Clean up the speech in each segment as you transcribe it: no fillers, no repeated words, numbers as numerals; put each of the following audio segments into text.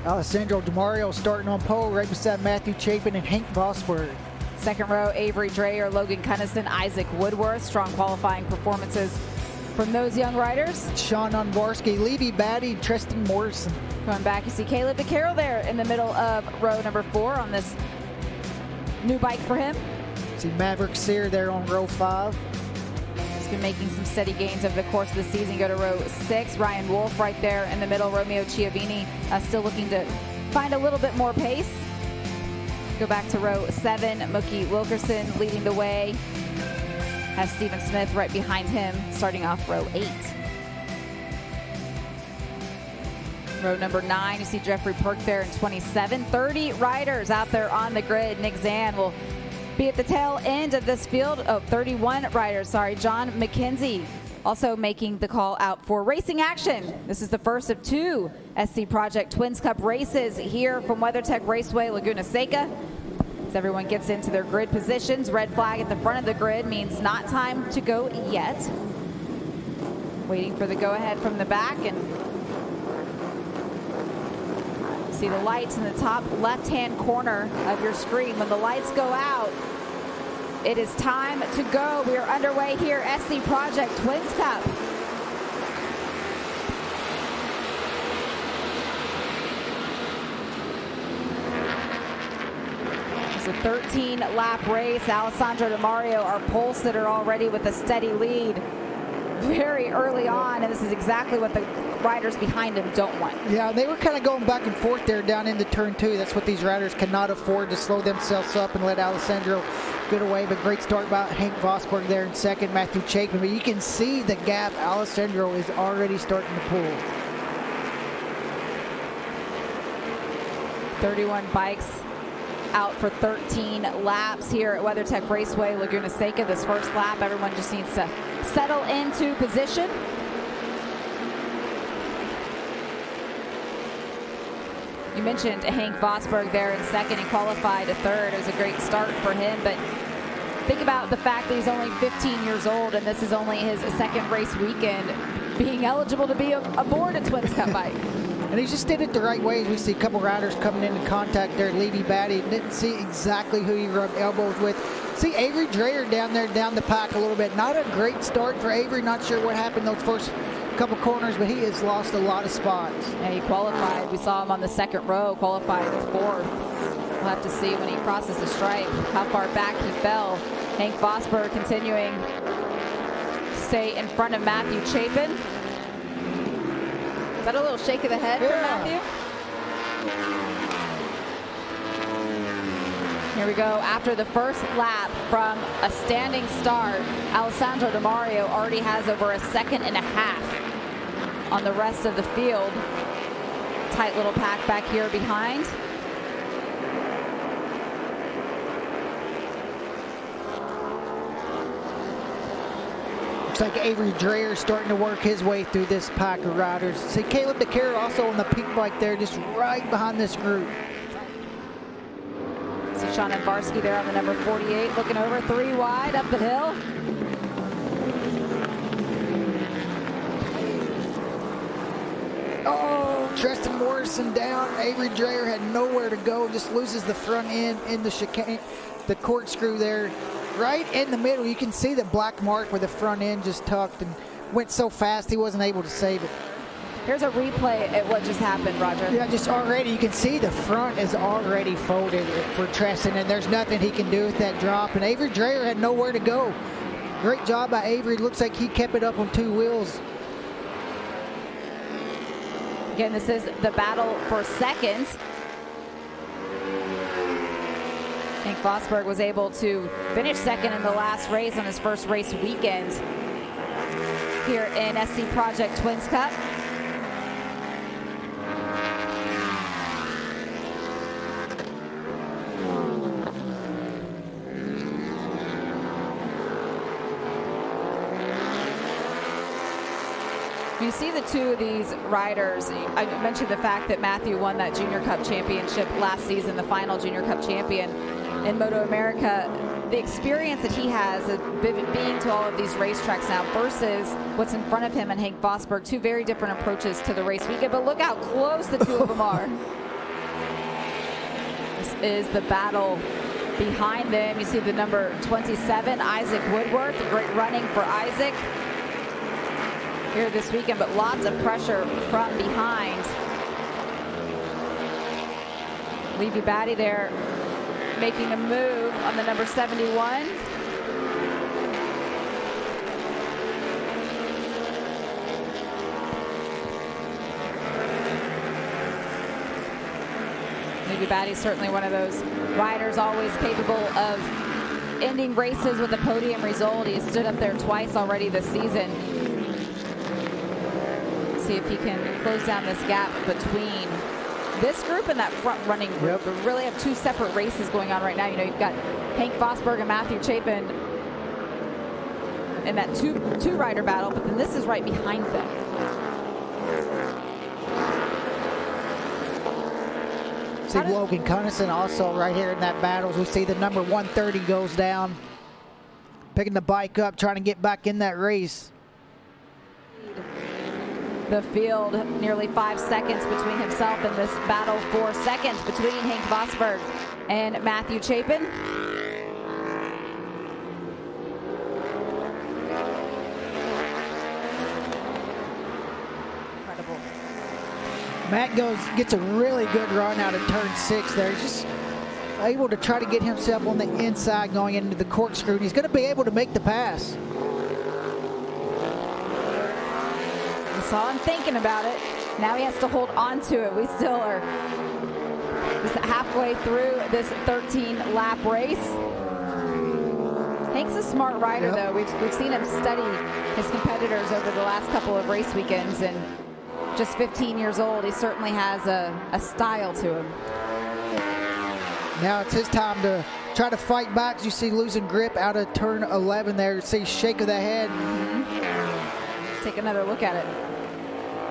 Alessandro DeMario starting on pole right beside Matthew Chapin and Hank Vosberg. Second row, Avery Dreyer, Logan Cunnison, Isaac Woodworth. Strong qualifying performances from those young riders. Sean Unvarsky, Levy Batty, Tristan Morrison. Going back, you see Caleb DeCarroll there in the middle of row number 4 on this new bike for him. See Maverick Sear there on row 5. He's been making some steady gains over the course of the season. Go to row 6. Ryan Wolf right there in the middle. Romeo Chiavini still looking to find a little bit more pace. Go back to row 7. Mookie Wilkerson leading the way. Has Stephen Smith right behind him, starting off row 8. Row number 9, you see Jeffrey Perk there in 27. 30 riders out there on the grid. Nick Zan will be at the tail end of this field. 31 riders, sorry. John McKenzie also making the call out for racing action. This is the first of 2 SC Project Twins Cup races here from WeatherTech Raceway, Laguna Seca. As everyone gets into their grid positions, red flag at the front of the grid means not time to go yet. Waiting for the go-ahead from the back, and see the lights in the top left-hand corner of your screen. When the lights go out, it is time to go. We are underway here, SC Project Twins Cup. It's a 13-lap race. Alessandro DeMario, our pole sitter, already with a steady lead very early on, and this is exactly what the riders behind him don't want. Yeah, they were kind of going back and forth there down into turn 2. That's what these riders cannot afford, to slow themselves up and let Alessandro get away. But great start by Hank Vosberg there in second, Matthew Chapin. But you can see the gap Alessandro is already starting to pull. 31 bikes out for 13 laps here at WeatherTech Raceway, Laguna Seca. This first lap, everyone just needs to settle into position. You mentioned Hank Vosberg there in second. He qualified a third. It was a great start for him, but think about the fact that he's only 15 years old and this is only his second race weekend being eligible to be aboard a Twins Cup bike. And he just did it the right way. We see a couple riders coming into contact there. Levy Batty didn't see exactly who he rubbed elbows with. See Avery Dreyer down there, down the pack a little bit. Not a great start for Avery. Not sure what happened those first couple corners, but he has lost a lot of spots. Yeah, he qualified. We saw him on the second row, qualified 4th. We'll have to see when he crosses the stripe how far back he fell. Hank Vosberg continuing to stay in front of Matthew Chapin. Is that a little shake of the head from Matthew? Here we go. After the first lap from a standing start, Alessandro DeMario already has over a second and a half on the rest of the field. Tight little pack back here behind. Looks like Avery Dreyer starting to work his way through this pack of riders. See Caleb DeCarroll also on the pink bike there, just right behind this group. See Sean Unvarsky there on the number 48, looking over 3 wide up the hill. Oh, Tristan Morrison down. Avery Dreyer had nowhere to go, just loses the front end in the chicane, the corkscrew there. Right in the middle, you can see the black mark where the front end just tucked and went so fast he wasn't able to save it. Here's a replay at what just happened, Roger. Yeah, just already, you can see the front is already folded for Tristan, and there's nothing he can do with that drop. And Avery Dreyer had nowhere to go. Great job by Avery. Looks like he kept it up on 2 wheels. Again, this is the battle for second. Hank Vosberg was able to finish second in the last race on his first race weekend here in SC Project Twins Cup. You see the 2 of these riders. I mentioned the fact that Matthew won that Junior Cup championship last season, the final Junior Cup champion in MotoAmerica. The experience that he has of being to all of these racetracks now versus what's in front of him and Hank Vosberg, 2 very different approaches to the race weekend. But look how close the 2 of them are. This is the battle behind them. You see the number 27, Isaac Woodworth. Great running for Isaac here this weekend, but lots of pressure from behind. Levy Batty there making a move on the number 71. Levy Batty's certainly one of those riders always capable of ending races with a podium result. He's stood up there twice already this season. See if he can close down this gap between this group and that front running group. We really have two separate races going on right now. You know, you've got Hank Vosberg and Matthew Chapin in that two rider battle, but then this is right behind them. See Logan Cunnison also right here in that battle. We see the number 130 goes down, picking the bike up, trying to get back in that race. The field, nearly 5 seconds between himself and this battle, 4 seconds between Hank Vosberg and Matthew Chapin. Incredible. Matt gets a really good run out of turn 6 there. He's just able to try to get himself on the inside going into the corkscrew, and he's going to be able to make the pass. Saw him thinking about it. Now he has to hold on to it. We still are just halfway through this 13-lap race. Hank's a smart rider, though. We've seen him study his competitors over the last couple of race weekends, and just 15 years old, he certainly has a style to him. Now it's his time to try to fight back. As you see losing grip out of turn 11 there. See shake of the head. Take another look at it.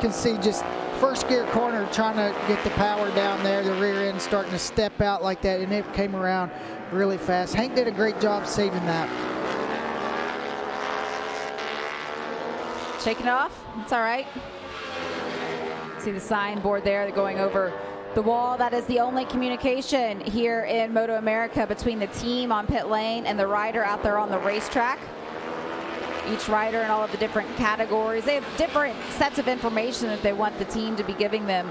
Can see just first gear corner trying to get the power down there, the rear end starting to step out like that, and it came around really fast. Hank did a great job saving that. Shaking it off, it's all right. See the signboard there going over the wall. That is the only communication here in MotoAmerica between the team on pit lane and the rider out there on the racetrack. Each rider in all of the different categories, they have different sets of information that they want the team to be giving them.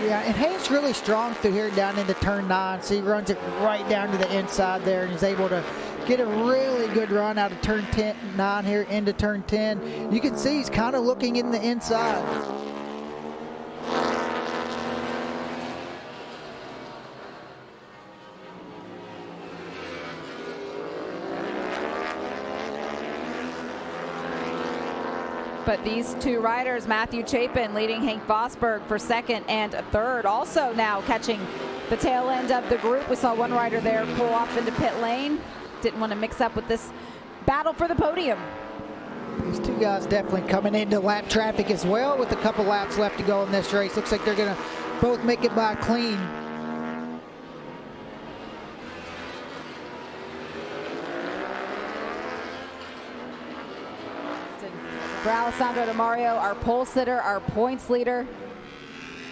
Yeah, and Hank's really strong through here down into turn 9. So he runs it right down to the inside there, and he's able to get a really good run out of turn 9 here into turn 10. You can see he's kind of looking in the inside. But these two riders, Matthew Chapin leading Hank Vosberg for second and third, also now catching the tail end of the group. We saw one rider there pull off into pit lane. Didn't want to mix up with this battle for the podium. These two guys definitely coming into lap traffic as well with a couple laps left to go in this race. Looks like they're going to both make it by clean. For Alessandro Di Mario, our pole sitter, our points leader,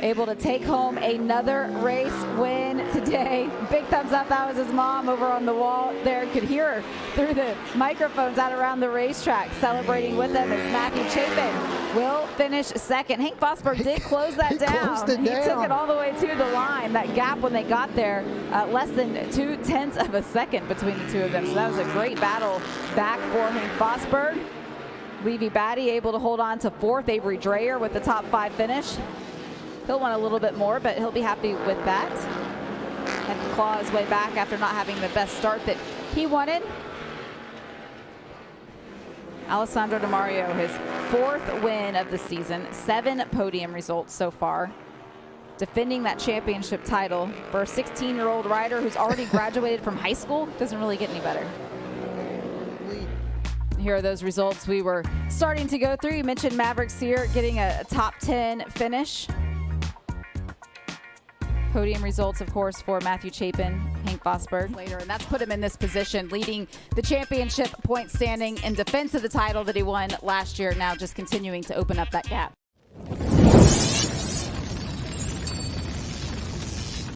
able to take home another race win today. Big thumbs up. That was his mom over on the wall there. Could hear her through the microphones out around the racetrack. Celebrating with them as Matthew Chapin will finish second. Hank Vosberg did close that down. He took it all the way to the line. That gap when they got there, less than 0.2 of a second between the two of them. So that was a great battle back for Hank Vosberg. Levy Batty able to hold on to fourth. Avery Dreyer with the top 5 finish. He'll want a little bit more, but he'll be happy with that. Had to claw his way back after not having the best start that he wanted. Alessandro Di Mario, his 4th win of the season, 7 podium results so far. Defending that championship title for a 16-year-old rider who's already graduated from high school. Doesn't really get any better. Here are those results we were starting to go through. You mentioned Maverick Sear getting a top 10 finish. Podium results, of course, for Matthew Chapin, Hank Vosberg later, and that's put him in this position, leading the championship point standing in defense of the title that he won last year, now just continuing to open up that gap.